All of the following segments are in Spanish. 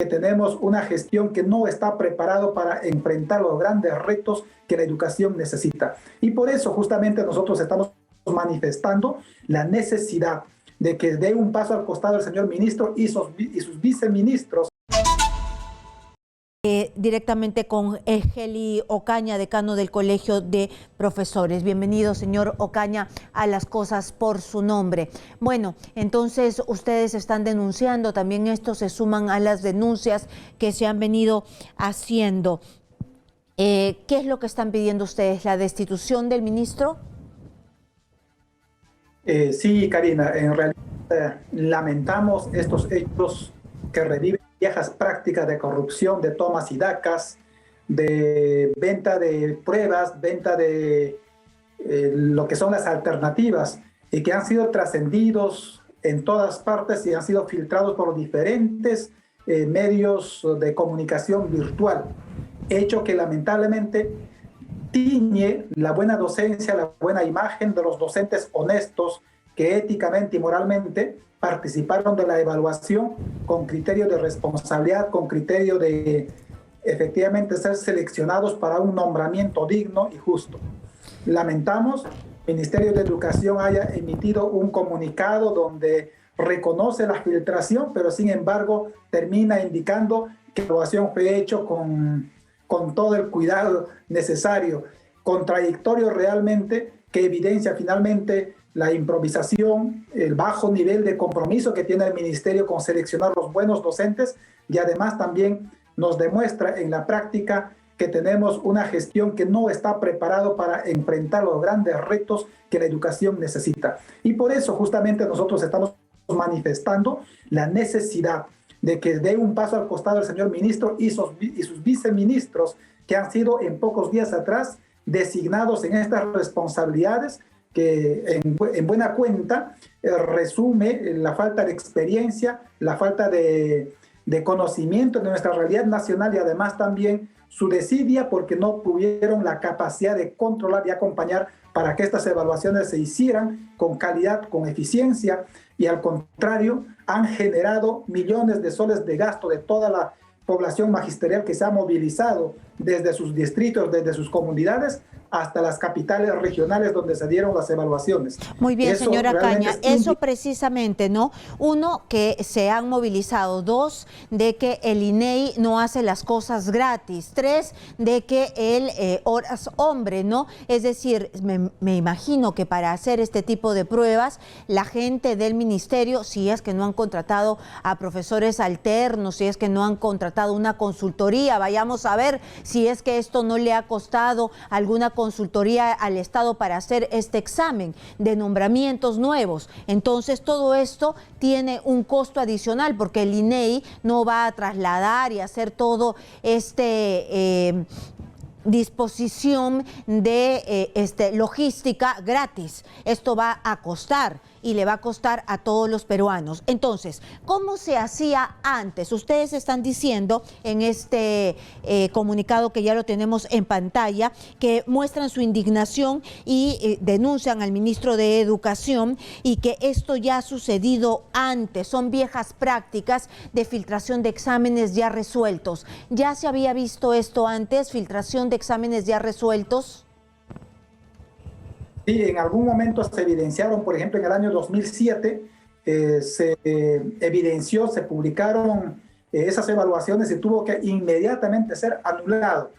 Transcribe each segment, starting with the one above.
que tenemos una gestión que no está preparado para enfrentar los grandes retos que la educación necesita. Y por eso justamente nosotros estamos manifestando la necesidad de que dé un paso al costado el señor ministro y sus viceministros. Directamente con Heli Ocaña, decano del Colegio de Profesores. Bienvenido, señor Ocaña, a Las Cosas por su Nombre. Bueno, entonces ustedes están denunciando, también estos se suman a las denuncias que se han venido haciendo. ¿Qué es lo que están pidiendo ustedes? ¿La destitución del ministro? Sí, Karina, en realidad lamentamos estos hechos que reviven viejas prácticas de corrupción, de tomas y dacas, de venta de pruebas, venta de lo que son las alternativas y que han sido trascendidos en todas partes y han sido filtrados por diferentes medios de comunicación virtual, hecho que lamentablemente tiñe la buena docencia, la buena imagen de los docentes honestos que éticamente y moralmente participaron de la evaluación con criterio de responsabilidad, con criterio de efectivamente ser seleccionados para un nombramiento digno y justo. Lamentamos que el Ministerio de Educación haya emitido un comunicado donde reconoce la filtración, pero sin embargo termina indicando que la evaluación fue hecha con todo el cuidado necesario, contradictorio realmente, que evidencia finalmente la improvisación, el bajo nivel de compromiso que tiene el ministerio con seleccionar los buenos docentes y además también nos demuestra en la práctica que tenemos una gestión que no está preparado para enfrentar los grandes retos que la educación necesita. Y por eso justamente nosotros estamos manifestando la necesidad de que dé un paso al costado el señor ministro y sus viceministros que han sido en pocos días atrás designados en estas responsabilidades que en buena cuenta resume la falta de experiencia, la falta de conocimiento de nuestra realidad nacional y además también su desidia porque no tuvieron la capacidad de controlar y acompañar para que estas evaluaciones se hicieran con calidad, con eficiencia y al contrario han generado millones de soles de gasto de toda la población magisterial que se ha movilizado desde sus distritos, desde sus comunidades, hasta las capitales regionales donde se dieron las evaluaciones. Muy bien, señora Caña, eso precisamente, ¿no? Uno, que se han movilizado. Dos, de que el INEI no hace las cosas gratis. Tres, de que él horas hombre, ¿no? Es decir, me imagino que para hacer este tipo de pruebas, la gente del ministerio, si es que no han contratado a profesores alternos, si es que no han contratado una consultoría, vayamos a ver si es que esto no le ha costado alguna consultoría al Estado para hacer este examen de nombramientos nuevos. Entonces todo esto tiene un costo adicional porque el INEI no va a trasladar y hacer todo disposición de logística gratis. Esto va a costar y le va a costar a todos los peruanos. Entonces, ¿cómo se hacía antes? Ustedes están diciendo en este comunicado que ya lo tenemos en pantalla, que muestran su indignación y denuncian al ministro de Educación y que esto ya ha sucedido antes, son viejas prácticas de filtración de exámenes ya resueltos. ¿Ya se había visto esto antes, filtración de exámenes ya resueltos? Sí, en algún momento se evidenciaron, por ejemplo, en el año 2007, se evidenció, se publicaron esas evaluaciones y tuvo que inmediatamente ser anulado.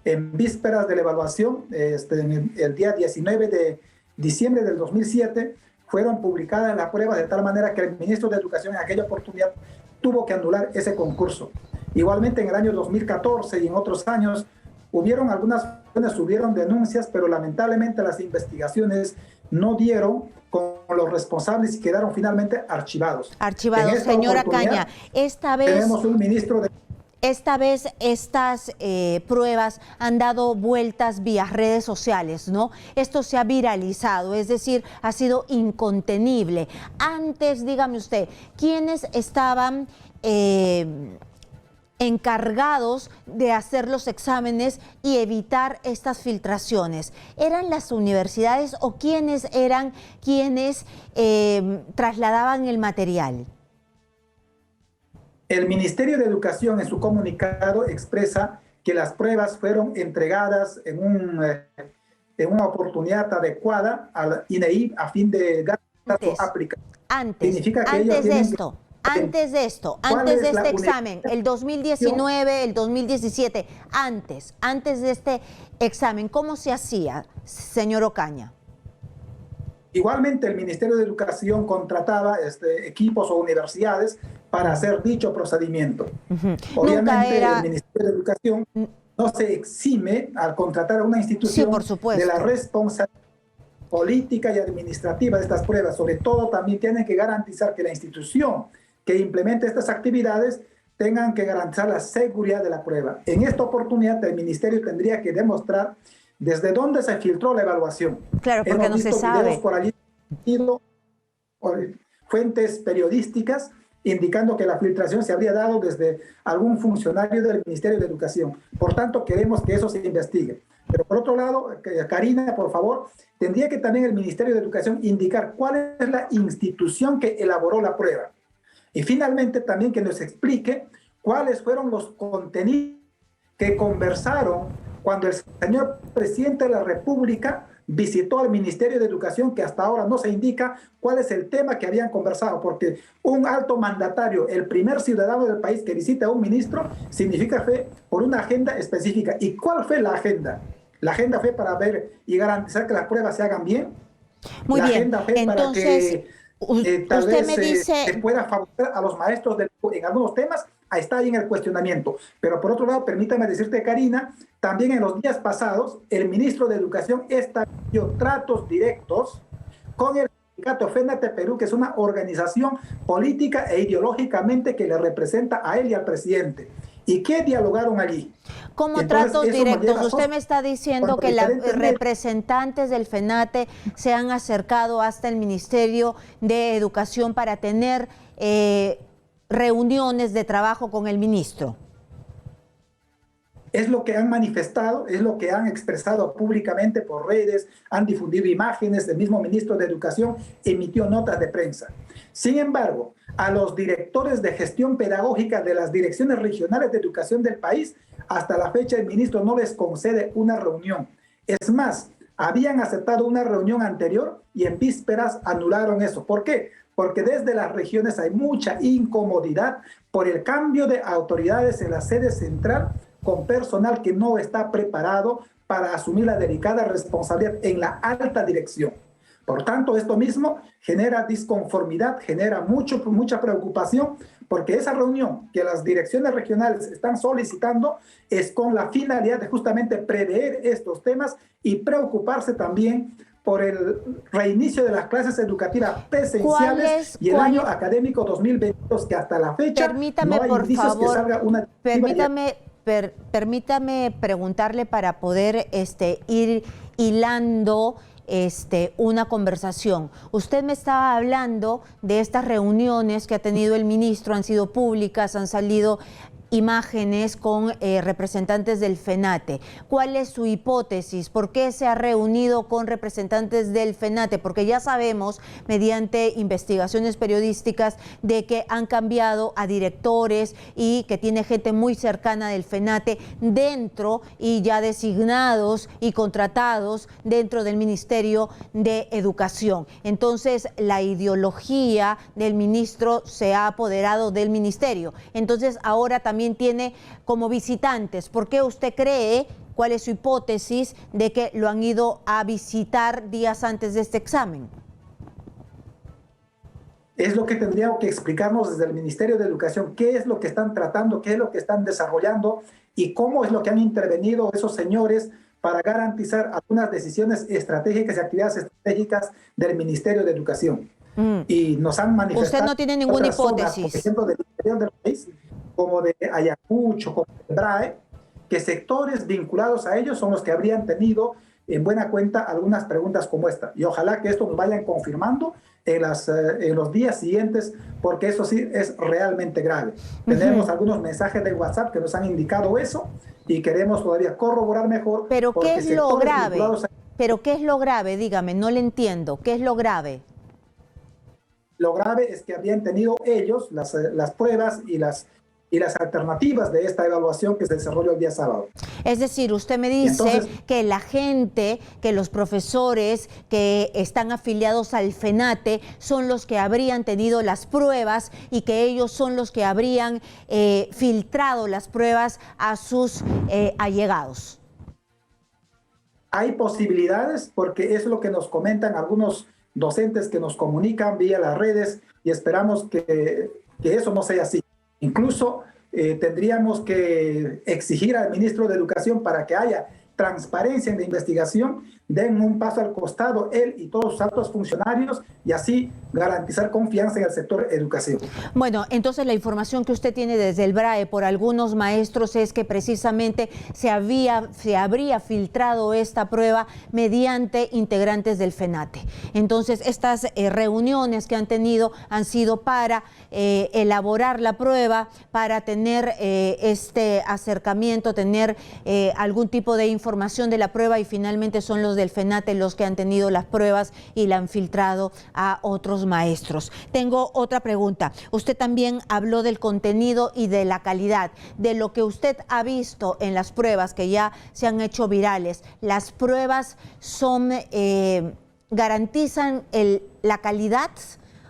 En vísperas de la evaluación, el día 19 de diciembre del 2007, fueron publicadas las pruebas de tal manera que el ministro de Educación en aquella oportunidad tuvo que anular ese concurso. Igualmente en el año 2014 y en otros años, hubieron hubieron denuncias, pero lamentablemente las investigaciones no dieron con los responsables y quedaron finalmente archivados. Archivados, señora Caña. Esta vez tenemos un ministro de... Esta vez estas pruebas han dado vueltas vía redes sociales, ¿no? Esto se ha viralizado, es decir, ha sido incontenible. Antes, dígame usted, ¿quiénes estaban encargados de hacer los exámenes y evitar estas filtraciones? ¿Eran las universidades o quiénes eran quienes trasladaban el material? El Ministerio de Educación en su comunicado expresa que las pruebas fueron entregadas en una oportunidad adecuada al INEI a fin de garantizar su aplicación. Significa que ellos tienen antes de este examen, el 2019, el 2017, antes de este examen, ¿cómo se hacía, señor Ocaña? Igualmente, el Ministerio de Educación contrataba equipos o universidades para hacer dicho procedimiento. Obviamente, el Ministerio de Educación no se exime al contratar a una institución de la responsabilidad política y administrativa de estas pruebas. Sobre todo, también tienen que garantizar que la institución que implemente estas actividades tengan que garantizar la seguridad de la prueba. En esta oportunidad, el Ministerio tendría que demostrar desde dónde se filtró la evaluación. Claro, porque no se sabe. Por allí, fuentes periodísticas indicando que la filtración se habría dado desde algún funcionario del Ministerio de Educación. Por tanto, queremos que eso se investigue. Pero por otro lado, Karina, por favor, tendría que también el Ministerio de Educación indicar cuál es la institución que elaboró la prueba. Y finalmente también que nos explique cuáles fueron los contenidos que conversaron cuando el señor presidente de la República visitó al Ministerio de Educación, que hasta ahora no se indica cuál es el tema que habían conversado, porque un alto mandatario, el primer ciudadano del país que visita a un ministro, significa fue por una agenda específica. ¿Y cuál fue la agenda? La agenda fue para ver y garantizar que las pruebas se hagan bien. Muy bien, agenda fue entonces, para que tal usted vez me dice... se pueda favorecer a los maestros en algunos temas. Ahí está ahí en el cuestionamiento. Pero por otro lado, permítame decirte, Karina, también en los días pasados, el ministro de Educación estableció tratos directos con el sindicato FENATE Perú, que es una organización política e ideológicamente que le representa a él y al presidente. ¿Y qué dialogaron allí? ¿Cómo tratos directos? Usted me está diciendo que los representantes del FENATE se han acercado hasta el Ministerio de Educación para tener reuniones de trabajo con el ministro. Es lo que han manifestado, es lo que han expresado públicamente por redes, han difundido imágenes, el mismo ministro de Educación emitió notas de prensa. Sin embargo, a los directores de gestión pedagógica de las direcciones regionales de educación del país, hasta la fecha el ministro no les concede una reunión. Es más, habían aceptado una reunión anterior y en vísperas anularon eso. ¿Por qué? Porque desde las regiones hay mucha incomodidad por el cambio de autoridades en la sede central, con personal que no está preparado para asumir la delicada responsabilidad en la alta dirección. Por tanto, esto mismo genera disconformidad, genera mucha preocupación, porque esa reunión que las direcciones regionales están solicitando es con la finalidad de justamente prever estos temas y preocuparse también por el reinicio de las clases educativas presenciales y el año académico 2022, que hasta la fecha no hay indicios que salga una... Permítame preguntarle para poder ir hilando una conversación. Usted me estaba hablando de estas reuniones que ha tenido el ministro, han sido públicas, han salido imágenes con representantes del FENATE. ¿Cuál es su hipótesis? ¿Por qué se ha reunido con representantes del FENATE? Porque ya sabemos, mediante investigaciones periodísticas, de que han cambiado a directores y que tiene gente muy cercana del FENATE dentro y ya designados y contratados dentro del Ministerio de Educación. Entonces, la ideología del ministro se ha apoderado del ministerio. Entonces, ahora también tiene como visitantes. ¿Por qué usted cree, cuál es su hipótesis de que lo han ido a visitar días antes de este examen? Es lo que tendríamos que explicarnos desde el Ministerio de Educación, qué es lo que están tratando, qué es lo que están desarrollando y cómo es lo que han intervenido esos señores para garantizar algunas decisiones estratégicas y actividades estratégicas del Ministerio de Educación. Y nos han manifestado... Usted no tiene ninguna hipótesis. Zonas, por ejemplo, del interior del país, como de Ayacucho, como de BRAE, que sectores vinculados a ellos son los que habrían tenido en buena cuenta algunas preguntas como esta. Y ojalá que esto nos vayan confirmando en los días siguientes, porque eso sí es realmente grave. Tenemos algunos mensajes de WhatsApp que nos han indicado eso y queremos todavía corroborar mejor. ¿Pero qué es lo grave? ¿Pero qué es lo grave? Dígame, no le entiendo. ¿Qué es lo grave? Lo grave es que habían tenido ellos las pruebas y las y las alternativas de esta evaluación que se desarrolló el día sábado. Es decir, usted me dice entonces, que la gente, que los profesores que están afiliados al FENATE son los que habrían tenido las pruebas y que ellos son los que habrían filtrado las pruebas a sus allegados. Hay posibilidades, porque es lo que nos comentan algunos docentes que nos comunican vía las redes, y esperamos que eso no sea así. Incluso tendríamos que exigir al ministro de Educación, para que haya transparencia en la investigación, den un paso al costado él y todos sus altos funcionarios, y así garantizar confianza en el sector educación. Bueno, entonces la información que usted tiene desde el BRAE por algunos maestros es que precisamente se habría filtrado esta prueba mediante integrantes del FENATE. Entonces estas reuniones que han tenido han sido para elaborar la prueba, para tener este acercamiento, tener algún tipo de información de la prueba, y finalmente son los del FENATE los que han tenido las pruebas y la han filtrado a otros maestros. Tengo otra pregunta. Usted también habló del contenido y de la calidad, de lo que usted ha visto en las pruebas que ya se han hecho virales. ¿Las pruebas garantizan la calidad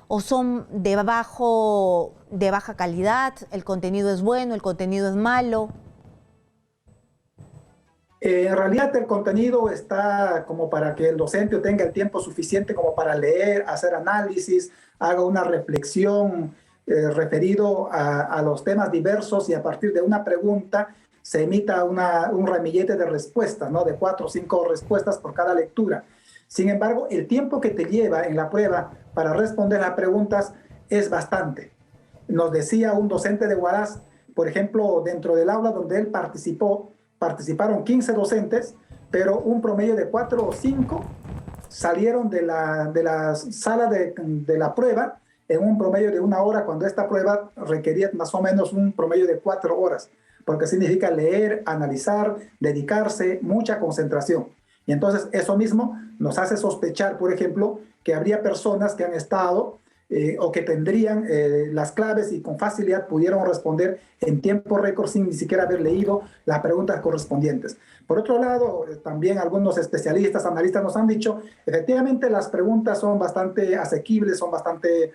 o son de baja calidad? ¿El contenido es bueno, el contenido es malo? En realidad el contenido está como para que el docente tenga el tiempo suficiente como para leer, hacer análisis, haga una reflexión referido a los temas diversos, y a partir de una pregunta se emita un ramillete de respuestas, ¿no? De 4 o 5 respuestas por cada lectura. Sin embargo, el tiempo que te lleva en la prueba para responder las preguntas es bastante. Nos decía un docente de Huaraz, por ejemplo, dentro del aula donde él participaron 15 docentes, pero un promedio de 4 o 5 salieron de la sala de la prueba en un promedio de 1 hora, cuando esta prueba requería más o menos un promedio de 4 horas, porque significa leer, analizar, dedicarse, mucha concentración. Y entonces eso mismo nos hace sospechar, por ejemplo, que habría personas que han estado o que tendrían las claves y con facilidad pudieron responder en tiempo récord sin ni siquiera haber leído las preguntas correspondientes. Por otro lado, también algunos especialistas, analistas nos han dicho, efectivamente las preguntas son bastante asequibles, son bastante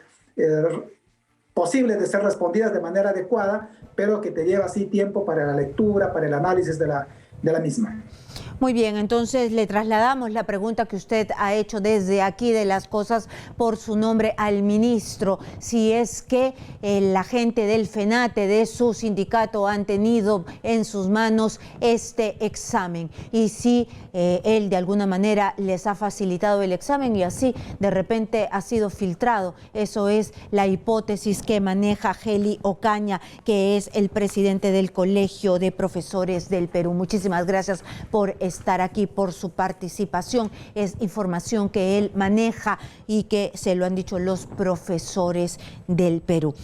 posibles de ser respondidas de manera adecuada, pero que te lleva así tiempo para la lectura, para el análisis de la misma. Muy bien, entonces le trasladamos la pregunta que usted ha hecho desde aquí de Las Cosas por su nombre al ministro, si es que la gente del FENATE, de su sindicato, han tenido en sus manos este examen, y si él de alguna manera les ha facilitado el examen y así de repente ha sido filtrado. Eso es la hipótesis que maneja Heli Ocaña, que es el presidente del Colegio de Profesores del Perú. Muchísimas gracias por estar aquí, por su participación. Es información que él maneja y que se lo han dicho los profesores del Perú.